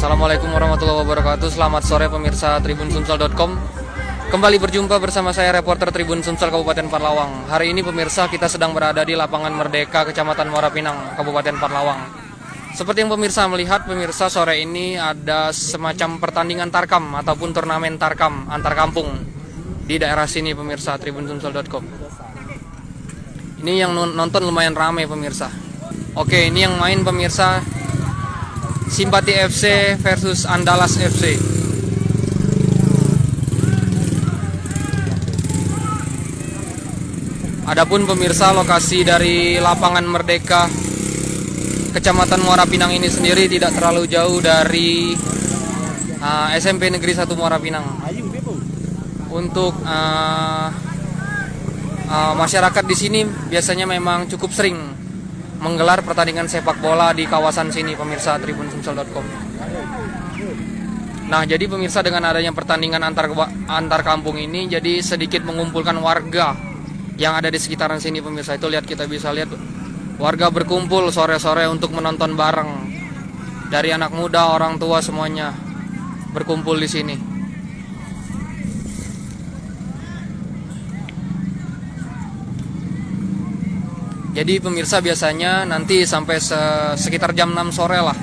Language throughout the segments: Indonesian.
Assalamualaikum warahmatullahi wabarakatuh. Selamat sore pemirsa tribunsumsel.com. Kembali berjumpa bersama saya reporter Tribun Sumsel Kabupaten Parlawang. Hari ini pemirsa kita sedang berada di lapangan Merdeka Kecamatan Muara Pinang, Kabupaten Parlawang. Seperti yang pemirsa melihat, pemirsa, sore ini ada semacam pertandingan tarkam ataupun turnamen tarkam antar kampung di daerah sini pemirsa tribunsumsel.com. Ini yang nonton lumayan ramai pemirsa. Oke, ini yang main pemirsa, Simpati FC versus Andalas FC. Adapun pemirsa, lokasi dari lapangan Merdeka Kecamatan Muara Pinang ini sendiri tidak terlalu jauh dari SMP Negeri 1 Muara Pinang. Untuk masyarakat di sini biasanya memang cukup sering menggelar pertandingan sepak bola di kawasan sini pemirsa tribunsumsel.com. Nah, jadi pemirsa, dengan adanya pertandingan antar kampung ini jadi sedikit mengumpulkan warga yang ada di sekitaran sini pemirsa. Itu kita bisa lihat warga berkumpul sore-sore untuk menonton bareng. Dari anak muda, orang tua, semuanya berkumpul di sini. Jadi pemirsa, biasanya nanti sampai sekitar jam 6 sore lah.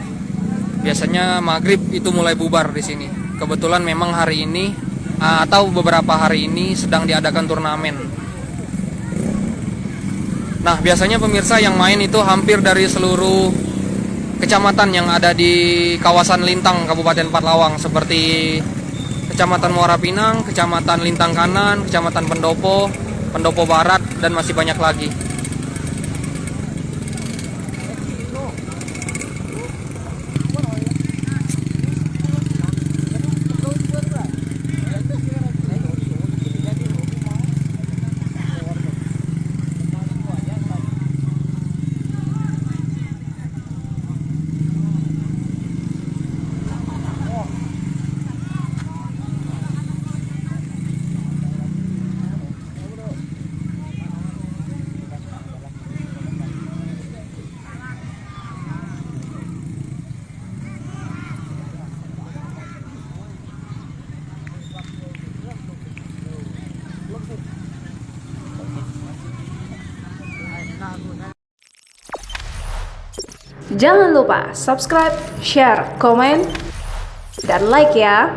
Biasanya maghrib itu mulai bubar di sini. Kebetulan memang hari ini atau beberapa hari ini sedang diadakan turnamen. Nah, biasanya pemirsa yang main itu hampir dari seluruh kecamatan yang ada di kawasan Lintang Kabupaten Parlawang, seperti Kecamatan Muara Pinang, Kecamatan Lintang Kanan, Kecamatan Pendopo, Pendopo Barat, dan masih banyak lagi. Jangan lupa subscribe, share, komen, dan like ya.